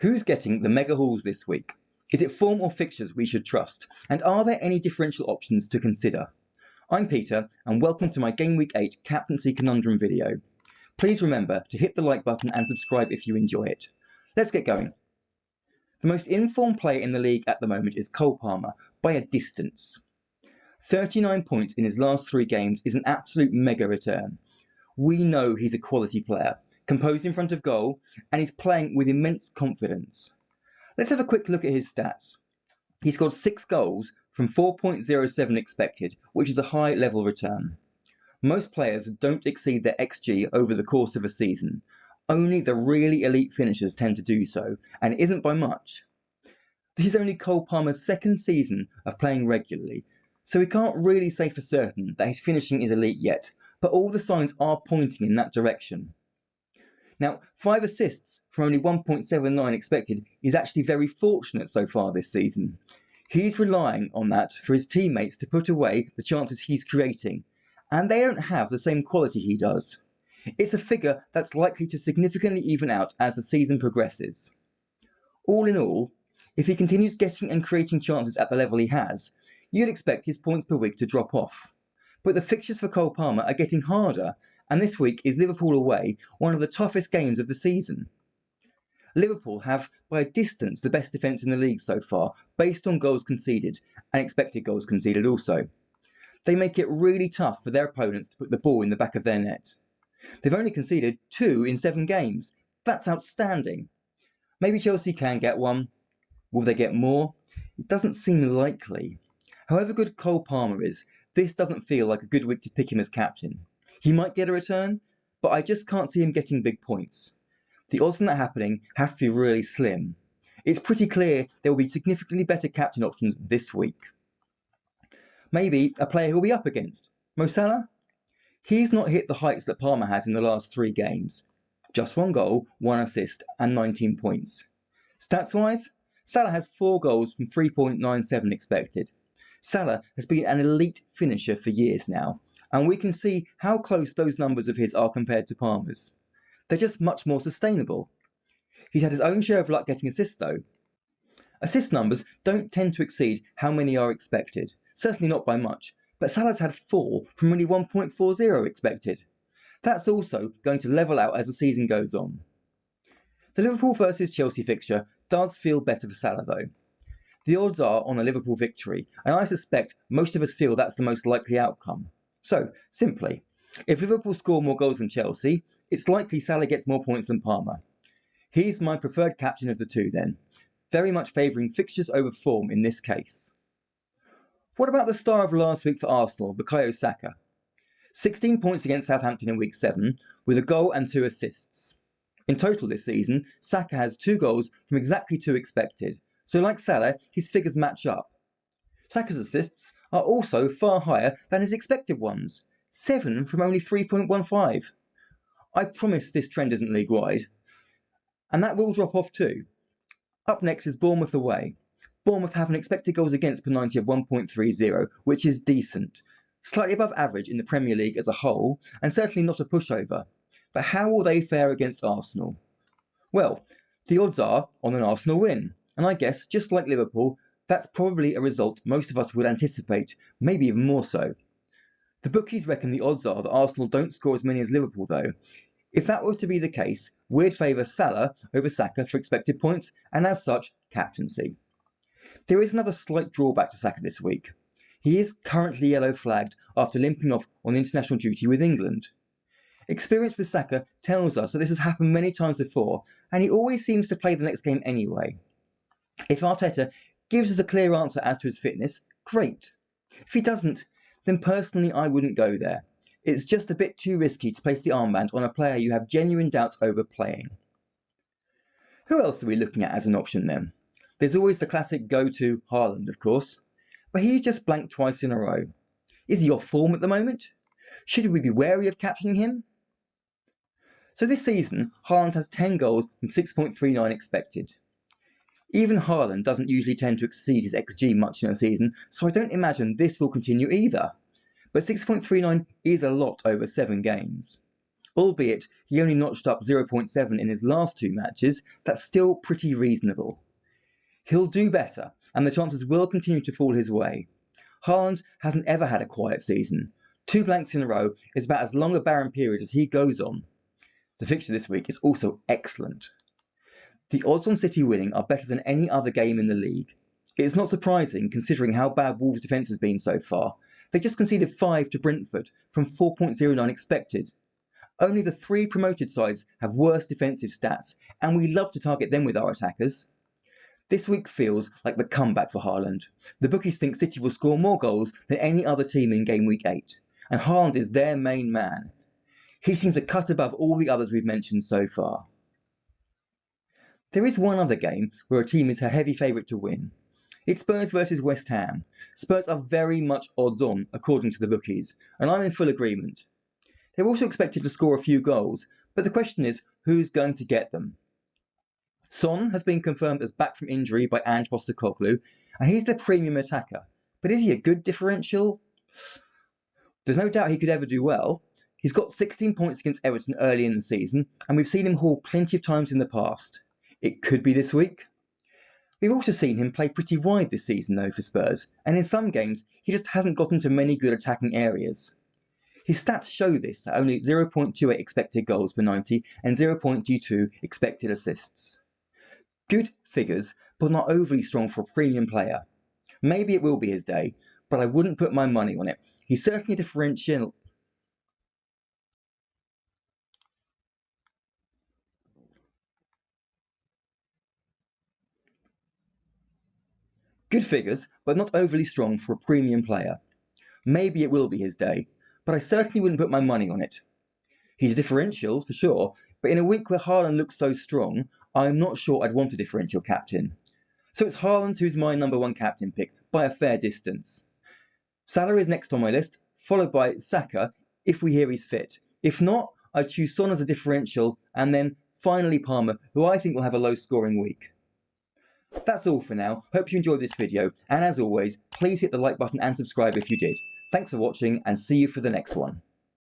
Who's getting the mega hauls this week? Is it form or fixtures we should trust? And are there any differential options to consider? I'm Peter, and welcome to my Game Week 8 Captaincy Conundrum video. Please remember to hit the like button and subscribe if you enjoy it. Let's get going. The most informed player in the league at the moment is Cole Palmer, by a distance. 39 points in his last 3 games is an absolute mega return. We know he's a quality player, composed in front of goal, and he's playing with immense confidence. Let's have a quick look at his stats. He scored 6 goals from 4.07 expected, which is a high level return. Most players don't exceed their XG over the course of a season. Only the really elite finishers tend to do so, and it isn't by much. This is only Cole Palmer's second season of playing regularly, so we can't really say for certain that his finishing is elite yet, but all the signs are pointing in that direction. Now, 5 assists from only 1.79 expected is actually very fortunate so far this season. He's relying on that for his teammates to put away the chances he's creating, and they don't have the same quality he does. It's a figure that's likely to significantly even out as the season progresses. All in all, if he continues getting and creating chances at the level he has, you'd expect his points per week to drop off. But the fixtures for Cole Palmer are getting harder, and this week is Liverpool away, one of the toughest games of the season. Liverpool have, by a distance, the best defence in the league so far, based on goals conceded, and expected goals conceded also. They make it really tough for their opponents to put the ball in the back of their net. They've only conceded 2 in 7 games. That's outstanding. Maybe Chelsea can get one. Will they get more? It doesn't seem likely. However good Cole Palmer is, this doesn't feel like a good week to pick him as captain. He might get a return, but I just can't see him getting big points. The odds on that happening have to be really slim. It's pretty clear there will be significantly better captain options this week. Maybe a player he'll be up against. Salah? He's not hit the heights that Palmer has in the last 3 games. Just 1 goal, 1 assist and 19 points. Stats-wise, Salah has 4 goals from 3.97 expected. Salah has been an elite finisher for years now, and we can see how close those numbers of his are compared to Palmer's. They're just much more sustainable. He's had his own share of luck getting assists though. Assist numbers don't tend to exceed how many are expected, certainly not by much, but Salah's had 4 from only 1.40 expected. That's also going to level out as the season goes on. The Liverpool versus Chelsea fixture does feel better for Salah though. The odds are on a Liverpool victory, and I suspect most of us feel that's the most likely outcome. So, simply, if Liverpool score more goals than Chelsea, it's likely Salah gets more points than Palmer. He's my preferred captain of the two then, very much favouring fixtures over form in this case. What about the star of last week for Arsenal, Bukayo Saka? 16 points against Southampton in week 7, with a goal and 2 assists. In total this season, Saka has 2 goals from exactly 2 expected, so like Salah, his figures match up. Saka's assists are also far higher than his expected ones, 7 from only 3.15. I promise this trend isn't league-wide. And that will drop off too. Up next is Bournemouth away. Bournemouth have an expected goals against per 90 of 1.30, which is decent. Slightly above average in the Premier League as a whole, and certainly not a pushover. But how will they fare against Arsenal? Well, the odds are on an Arsenal win, and I guess, just like Liverpool, that's probably a result most of us would anticipate, maybe even more so. The bookies reckon the odds are that Arsenal don't score as many as Liverpool though. If that were to be the case, we'd favour Salah over Saka for expected points, and as such, captaincy. There is another slight drawback to Saka this week. He is currently yellow flagged after limping off on international duty with England. Experience with Saka tells us that this has happened many times before, and he always seems to play the next game anyway. If Arteta gives us a clear answer as to his fitness, great. If he doesn't, then personally I wouldn't go there. It's just a bit too risky to place the armband on a player you have genuine doubts over playing. Who else are we looking at as an option then? There's always the classic go-to Holland, of course, but he's just blanked twice in a row. Is he off form at the moment? Should we be wary of captaining him? So this season, Holland has 10 goals from 6.39 expected. Even Holland doesn't usually tend to exceed his XG much in a season, so I don't imagine this will continue either. But 6.39 is a lot over 7 games. Albeit he only notched up 0.7 in his last 2 matches, that's still pretty reasonable. He'll do better, and the chances will continue to fall his way. Holland hasn't ever had a quiet season. 2 blanks in a row is about as long a barren period as he goes on. The fixture this week is also excellent. The odds on City winning are better than any other game in the league. It's not surprising considering how bad Wolves' defence has been so far. They just conceded 5 to Brentford from 4.09 expected. Only the 3 promoted sides have worse defensive stats, and we love to target them with our attackers. This week feels like the comeback for Haaland. The bookies think City will score more goals than any other team in game week 8, and Haaland is their main man. He seems to cut above all the others we've mentioned so far. There is one other game where a team is a heavy favourite to win. It's Spurs versus West Ham. Spurs are very much odds on, according to the bookies, and I'm in full agreement. They're also expected to score a few goals, but the question is, who's going to get them? Son has been confirmed as back from injury by Ange Postecoglou, and he's the premium attacker. But is he a good differential? There's no doubt he could ever do well. He's got 16 points against Everton early in the season, and we've seen him haul plenty of times in the past. It could be this week. We've also seen him play pretty wide this season though for Spurs, and in some games he just hasn't gotten to many good attacking areas. His stats show this at only 0.28 expected goals per 90 and 0.22 expected assists. Good figures, but not overly strong for a premium player. Maybe it will be his day, but I wouldn't put my money on it. He's certainly a differential. Good figures, but not overly strong for a premium player. Maybe it will be his day, but I certainly wouldn't put my money on it. He's a differential, for sure, but in a week where Haaland looks so strong, I'm not sure I'd want a differential captain. So it's Haaland who's my number 1 captain pick, by a fair distance. Salah is next on my list, followed by Saka, if we hear he's fit. If not, I'd choose Son as a differential, and then finally Palmer, who I think will have a low scoring week. That's all for now. Hope you enjoyed this video, and as always, please hit the like button and subscribe if you did. Thanks for watching, and see you for the next one.